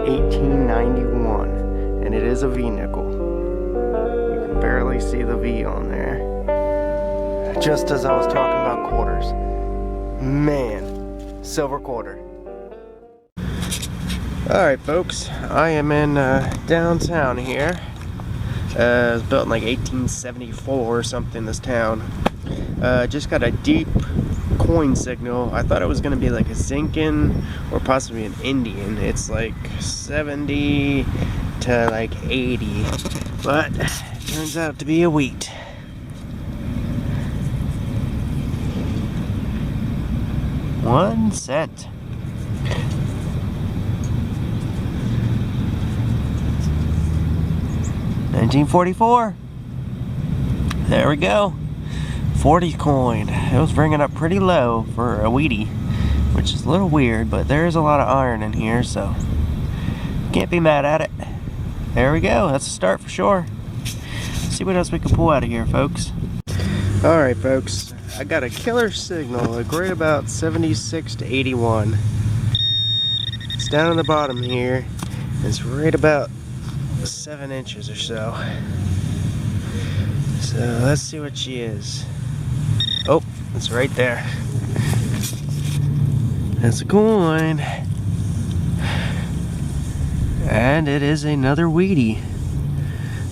1891, and it is a V-nickel. You can barely see the V on there. Just as I was talking about quarters. Man, silver quarter. Alright folks, I am in downtown here. It was built in like 1874 or something, this town. Just got a deep coin signal. I thought it was going to be like a Zincan or possibly an Indian. It's like 70 to like 80, but it turns out to be a wheat. One cent. $1944. There we go. 40 coin. It was bringing up pretty low for a wheatie, which is a little weird, but there is a lot of iron in here, so can't be mad at it. There we go. That's a start for sure. Let's see what else we can pull out of here, folks. Alright, folks. I got a killer signal, like right about 76 to 81. It's down on the bottom here. It's right about 7 inches or so. So let's see what she is. Oh, it's right there. That's a coin. And it is another wheatie.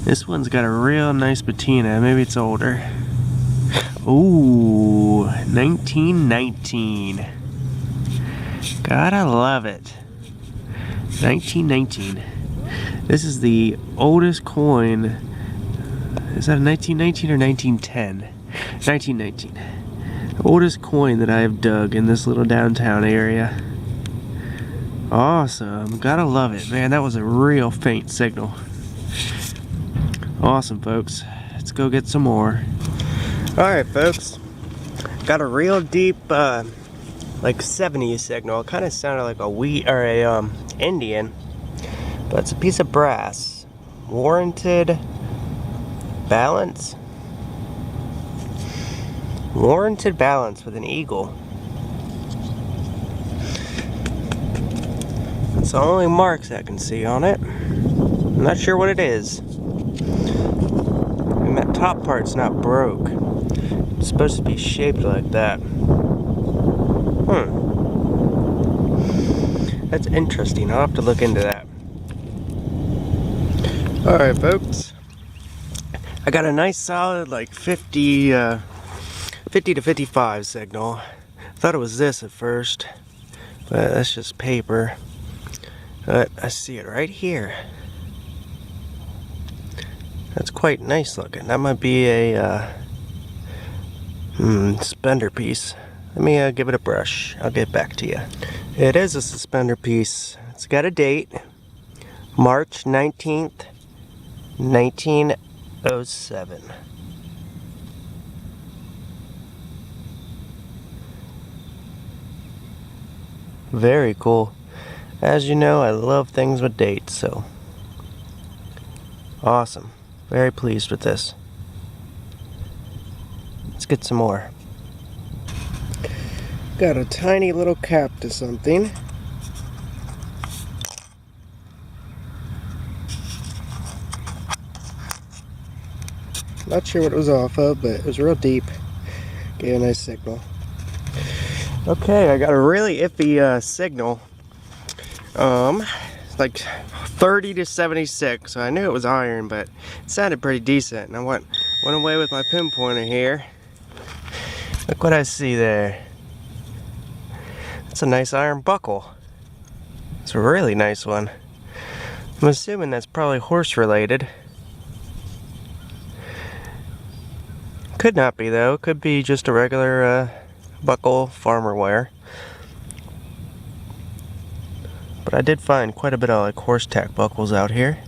This one's got a real nice patina. Maybe it's older. Ooh, 1919. Gotta love it. 1919. This is the oldest coin. Is that a 1919 or 1910? 1919. The oldest coin that I have dug in this little downtown area. Awesome. Gotta love it. Man, that was a real faint signal. Awesome, folks. Let's go get some more. Alright, folks. Got a real deep, like 70s signal. It kind of sounded like a wheat or a Indian. But it's a piece of brass. Warranted balance. Warranted balance with an eagle. It's the only marks I can see on it. I'm not sure what it is. And that top part's not broke. It's supposed to be shaped like that. That's interesting. I'll have to look into that. Alright, folks. I got a nice solid like 50 to 55 signal. I thought it was this at first, but that's just paper. But I see it right here. That's quite nice looking. That might be a suspender piece. Let me give it a brush. I'll get back to you. It is a suspender piece. It's got a date. March 19th, 1907. Very cool. As you know, I love things with dates, so awesome. Very pleased with this. Let's get some more. Got a tiny little cap to something. Not sure what it was off of, but it was real deep. Gave a nice signal. Okay, I got a really iffy signal. Like 30 to 76. So I knew it was iron, but it sounded pretty decent. And I went away with my pinpointer here. Look what I see there. That's a nice iron buckle. It's a really nice one. I'm assuming that's probably horse related. Could not be though. Could be just a regular buckle farmer wear. But I did find quite a bit of like horse tack buckles out here.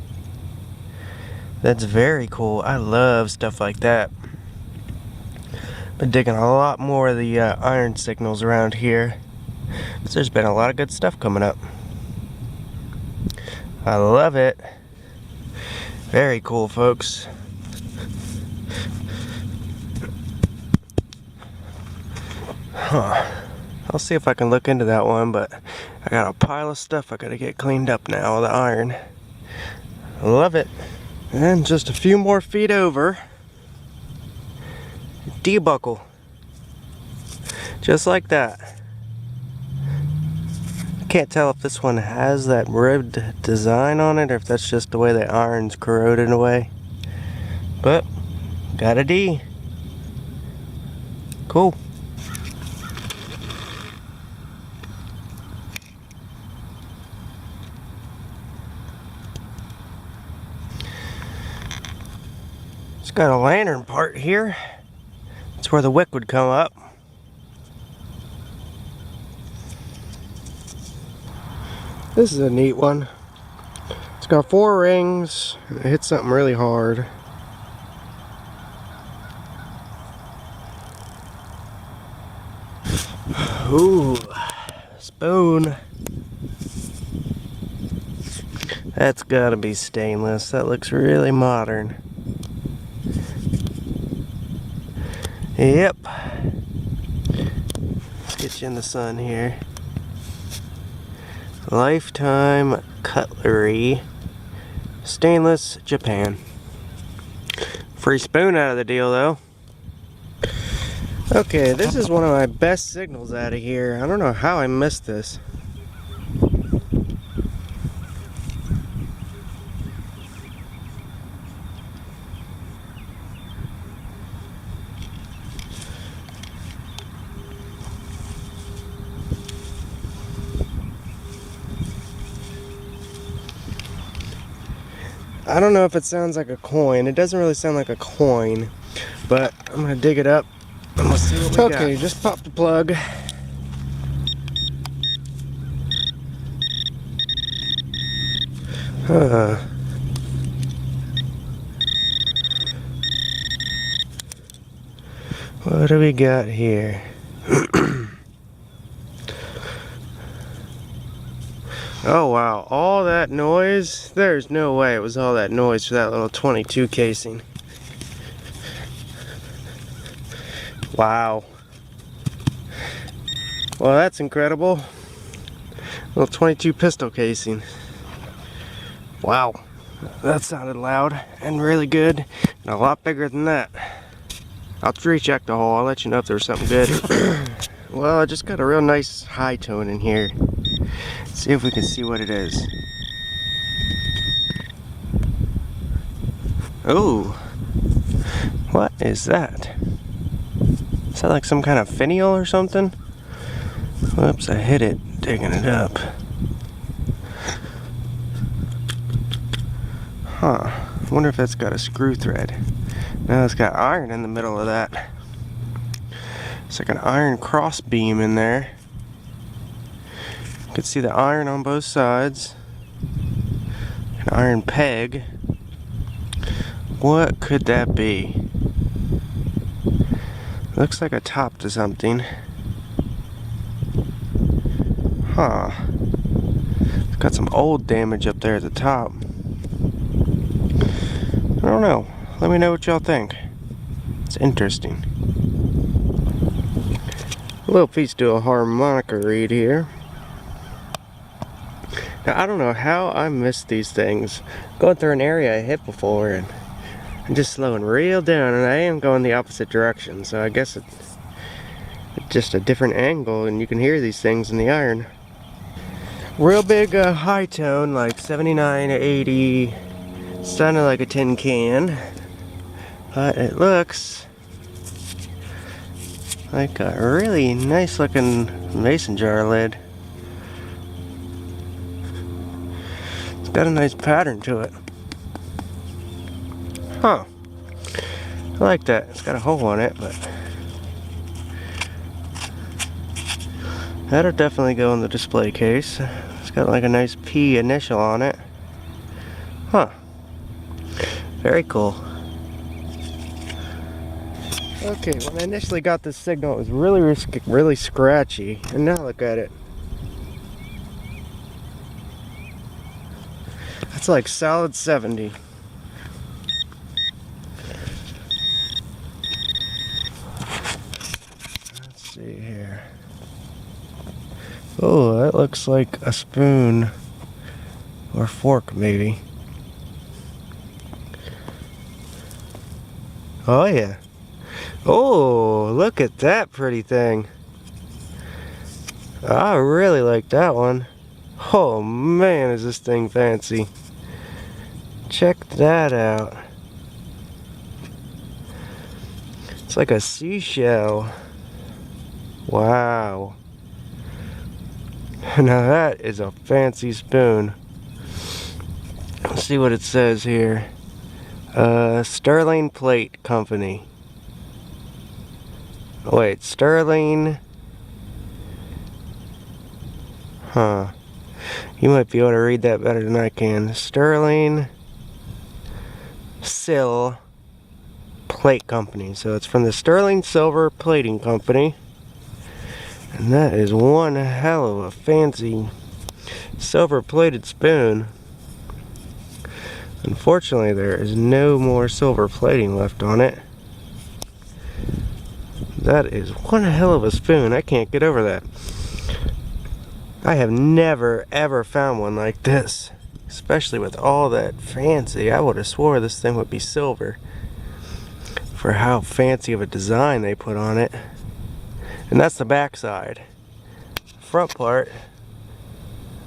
That's very cool. I love stuff like that. Been digging a lot more of the iron signals around here. So there's been a lot of good stuff coming up. I love it. Very cool, folks. Huh. I'll see if I can look into that one, but I got a pile of stuff I gotta get cleaned up now with the iron. I love it. And just a few more feet over, debuckle. Just like that. I can't tell if this one has that ribbed design on it or if that's just the way the iron's corroded away. But, got a D. Cool. It's got a lantern part here. That's where the wick would come up. This is a neat one. It's got 4 rings. It hit something really hard. Ooh, spoon. That's gotta be stainless. That looks really modern. Yep. Let's get you in the sun here. Lifetime Cutlery, stainless, Japan. Free spoon out of the deal though. Okay, this is one of my best signals out of here. I don't know how I missed this. I don't know if it sounds like a coin. It doesn't really sound like a coin, but I'm gonna dig it up and we'll see what we got. Okay, just pop the plug. What do we got here? Oh wow, all that noise? There's no way it was all that noise for that little 22 casing. Wow. Well, that's incredible. Little 22 pistol casing. Wow. That sounded loud and really good, and a lot bigger than that. I'll recheck the hole. I'll let you know if there's something good. Well, I just got a real nice high tone in here. See if we can see what it is. Oh, what is that? Is that like some kind of finial or something? Whoops, I hit it digging it up. Huh, I wonder if that's got a screw thread. No, it's got iron in the middle of that. It's like an iron cross beam in there. You can see the iron on both sides. An iron peg. What could that be? Looks like a top to something. Huh. It's got some old damage up there at the top. I don't know. Let me know what y'all think. It's interesting. A little piece to a harmonica reed here. Now, I don't know how I missed these things. Going through an area I hit before and I'm just slowing real down, and I am going the opposite direction, so I guess it's just a different angle and you can hear these things in the iron. Real big high tone, like 79 or 80. Sounded like a tin can, but it looks like a really nice looking mason jar lid. It's got a nice pattern to it. Huh. I like that. It's got a hole on it, but that'll definitely go in the display case. It's got like a nice P initial on it. Huh. Very cool. Okay, when I initially got this signal, it was really scratchy, and now look at it. That's like solid 70. Let's see here. Oh, that looks like a spoon or fork, maybe. Oh yeah. Oh, look at that pretty thing. I really like that one. Oh man, is this thing fancy. Check that out. It's like a seashell. Wow. Now that is a fancy spoon. Let's see what it says here. Sterling Plate Company. Wait, Sterling. Huh. You might be able to read that better than I can. Sterling Sill Plate Company. So it's from the Sterling Silver Plating Company. And that is one hell of a fancy silver plated spoon. Unfortunately, there is no more silver plating left on it. That is one hell of a spoon. I can't get over that. I have never ever found one like this. Especially with all that fancy. I would have swore this thing would be silver for how fancy of a design they put on it. And that's the back side. Front part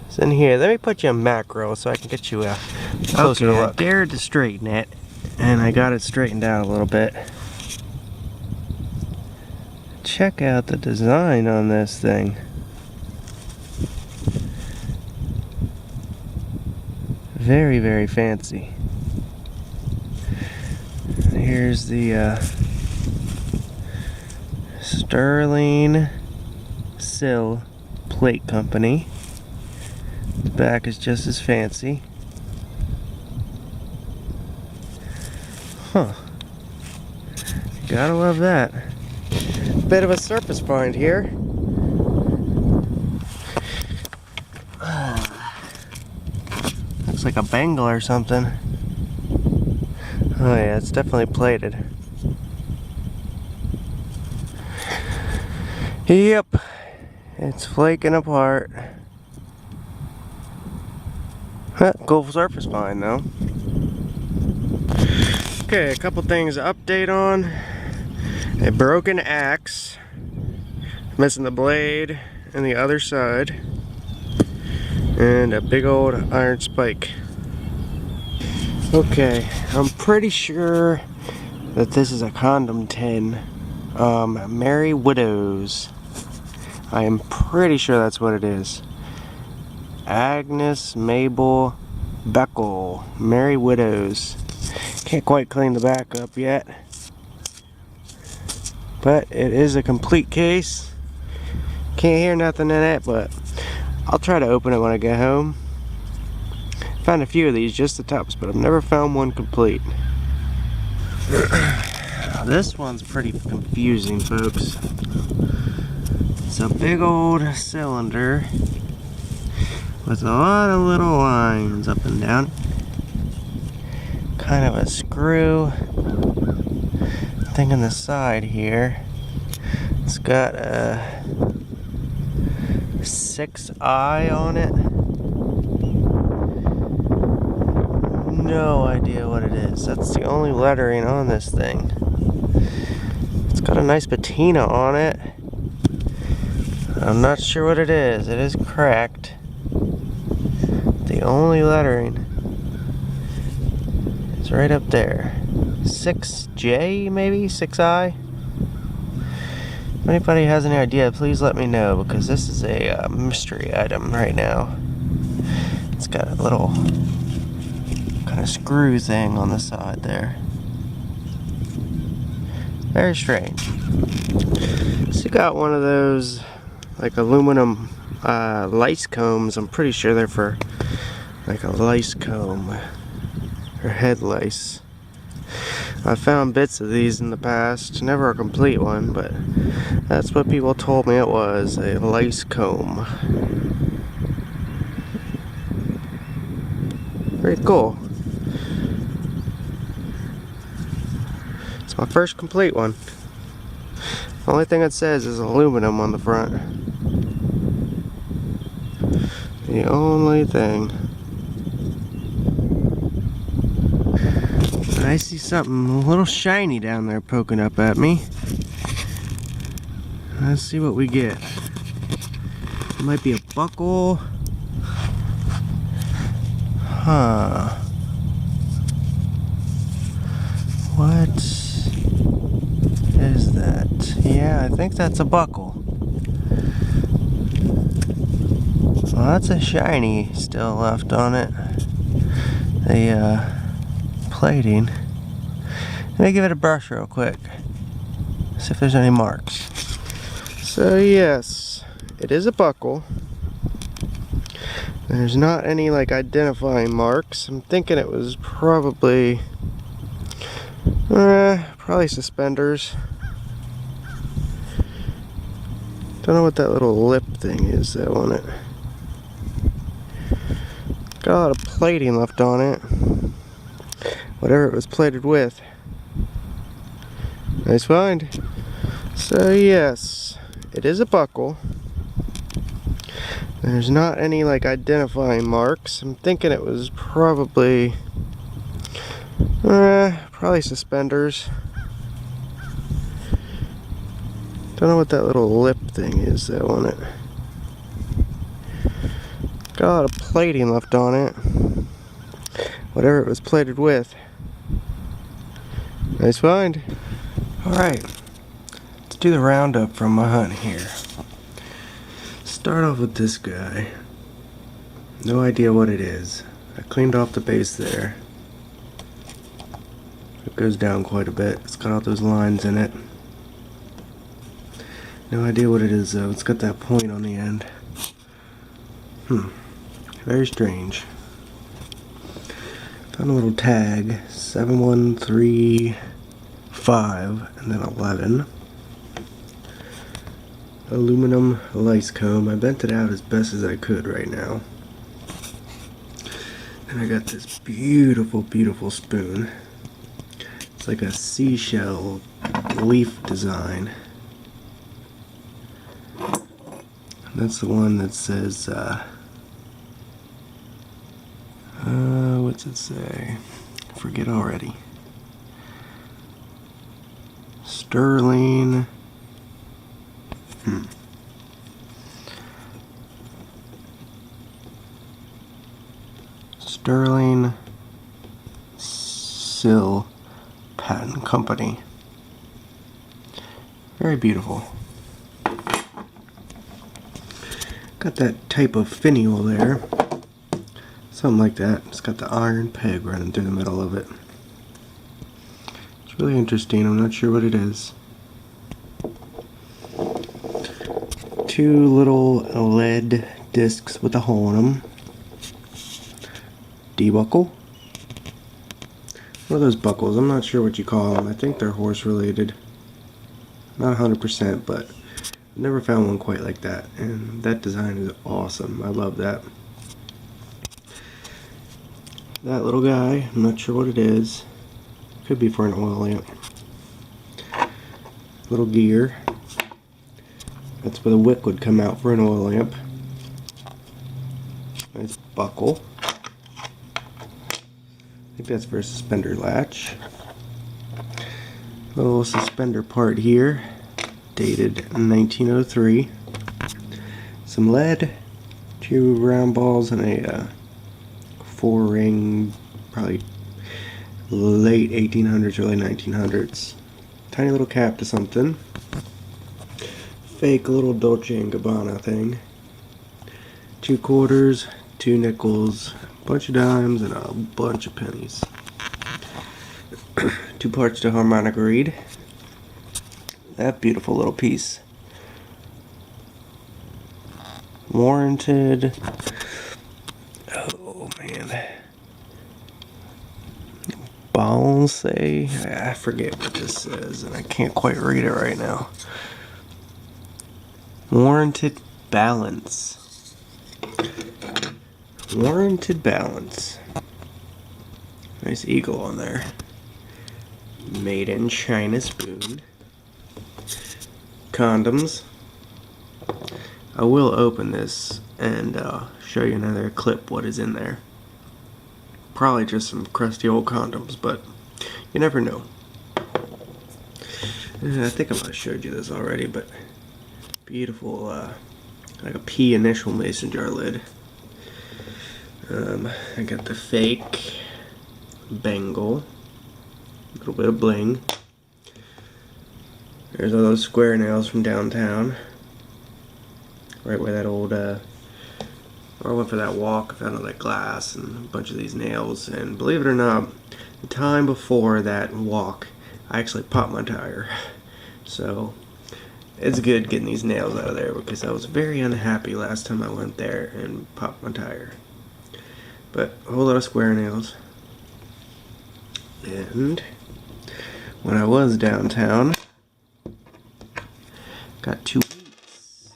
is in here. Let me put you in macro so I can get you a closer look. I dared to straighten it, and I got it straightened out a little bit. Check out the design on this thing. Very, very fancy. Here's the Sterling Sill Plate Company. The back is just as fancy. Huh. Gotta love that. Bit of a surface find here. Looks like a bangle or something. Oh yeah, it's definitely plated. Yep, it's flaking apart. Huh, cool surface find though. Okay, a couple things to update on. A broken axe, missing the blade and the other side, and a big old iron spike. Okay, I'm pretty sure that this is a condom tin. Merry Widows. I am pretty sure that's what it is. Agnes Mabel Beckel, Merry Widows. Can't quite clean the back up yet, but it is a complete case. Can't hear nothing in it, but I'll try to open it when I get home. Found a few of these, just the tops, but I've never found one complete. This one's pretty confusing, folks. It's a big old cylinder with a lot of little lines up and down. Kind of a screw thing on the side here. It's got a 6I on it. No idea what it is. That's the only lettering on this thing. It's got a nice patina on it. I'm not sure what it is. It is cracked. The only lettering is right up there. 6J maybe? 6I? If anybody has any idea, please let me know, because this is a mystery item right now. It's got a little kind of screw thing on the side there. Very strange. So got one of those like aluminum lice combs. I'm pretty sure they're for like a lice comb or head lice. I found bits of these in the past, never a complete one, but that's what people told me it was, a lice comb. Very cool. It's my first complete one. The only thing it says is aluminum on the front. The only thing. I see something a little shiny down there poking up at me. Let's see what we get. It might be a buckle. Huh. What is that? Yeah, I think that's a buckle. Lots of shiny still left on it. The plating. Let me give it a brush real quick. See if there's any marks. So yes, it is a buckle. There's not any like identifying marks. I'm thinking it was probably suspenders. Don't know what that little lip thing is though on it. Got a lot of plating left on it. Whatever it was plated with. Nice find. So yes, it is a buckle. There's not any like identifying marks. I'm thinking it was probably suspenders. Don't know what that little lip thing is though on it. Got a lot of plating left on it. Whatever it was plated with. Nice find. Alright, let's do the roundup from my hunt here. Start off with this guy. No idea what it is. I cleaned off the base there. It goes down quite a bit. It's got all those lines in it. No idea what it is though. It's got that point on the end. Very strange. Found a little tag. 7135 and then 11. Aluminum lice comb. I bent it out as best as I could right now. And I got this beautiful, beautiful spoon. It's like a seashell leaf design. And that's the one that says, what's it say? I forget already. Sterling. Sterling Sill Patent Company. Very beautiful. Got that type of finial there. Something like that. It's got the iron peg running through the middle of it. It's really interesting. I'm not sure what it is. Two little lead discs with a hole in them. D-buckle. One of those buckles. I'm not sure what you call them. I think they're horse related. Not 100%, but I've never found one quite like that. And that design is awesome. I love that. That little guy, I'm not sure what it is. Could be for an oil lamp. Little gear. That's where the wick would come out for an oil lamp. Nice buckle. I think that's for a suspender latch. Little suspender part here, dated 1903. Some lead, 2 round balls, and a 4-ring, probably late 1800s, early 1900s. Tiny little cap to something. Fake little Dolce & Gabbana thing. 2 quarters, 2 nickels, a bunch of dimes, and a bunch of pennies. 2 parts to harmonic reed. That beautiful little piece. Warranted. Oh man. Balance, I forget what this says, and I can't quite read it right now. Warranted balance. Warranted balance. Nice eagle on there. Made in China spoon. Condoms. I will open this and show you another clip what is in there. Probably just some crusty old condoms, but you never know. And I think I might have showed you this already, but beautiful, like a pea initial mason jar lid. I got the fake bangle, a little bit of bling. There's all those square nails from downtown, right where that old, I went for that walk, I found all that glass and a bunch of these nails, and believe it or not, the time before that walk, I actually popped my tire. So, it's good getting these nails out of there because I was very unhappy last time I went there and popped my tire. But a whole lot of square nails. And when I was downtown, got two weights.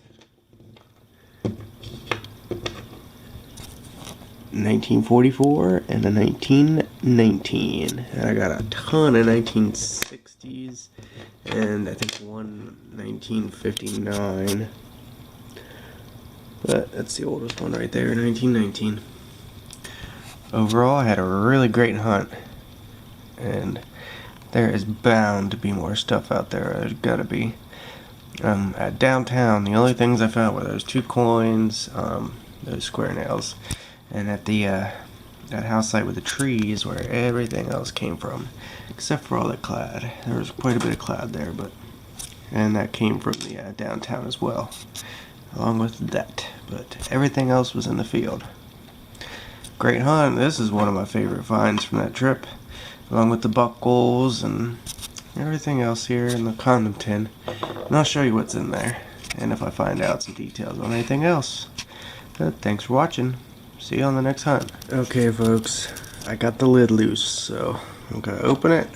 1944 and a 1919. And I got a ton of 1960s and I think one 1959. But that's the oldest one right there, 1919. Overall, I had a really great hunt, and there is bound to be more stuff out there. There's gotta be. At downtown, the only things I found were those 2 coins, those square nails, and at the that house site with the trees where everything else came from, except for all the clad. There was quite a bit of clad there, and that came from the downtown as well, along with that. But everything else was in the field. Great hunt. This is one of my favorite finds from that trip, along with the buckles and everything else here in the condom tin. And I'll show you what's in there, and if I find out some details on anything else. But thanks for watching. See you on the next hunt. Okay, folks, I got the lid loose, so I'm gonna open it,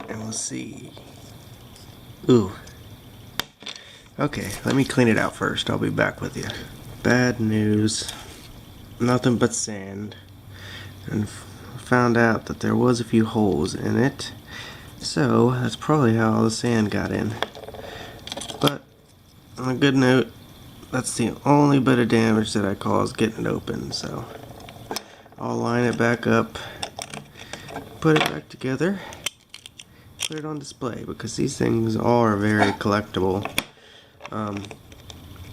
and we'll see. Ooh. Okay, let me clean it out first. I'll be back with you. Bad news. Nothing but sand, and found out that there was a few holes in it, so that's probably how all the sand got in. But on a good note, that's the only bit of damage that I caused getting it open, so I'll line it back up, put it back together, put it on display, because these things are very collectible.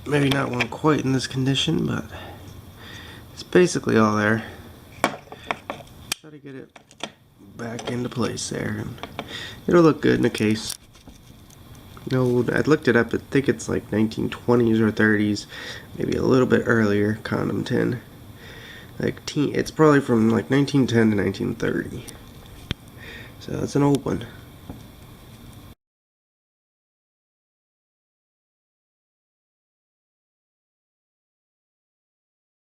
Maybe not one quite in this condition, but it's basically all there. Try to get it back into place there, and it'll look good in a case. No, I looked it up. I think it's like 1920s or 30s, maybe a little bit earlier. Condom tin, it's probably from like 1910 to 1930. So that's an old one.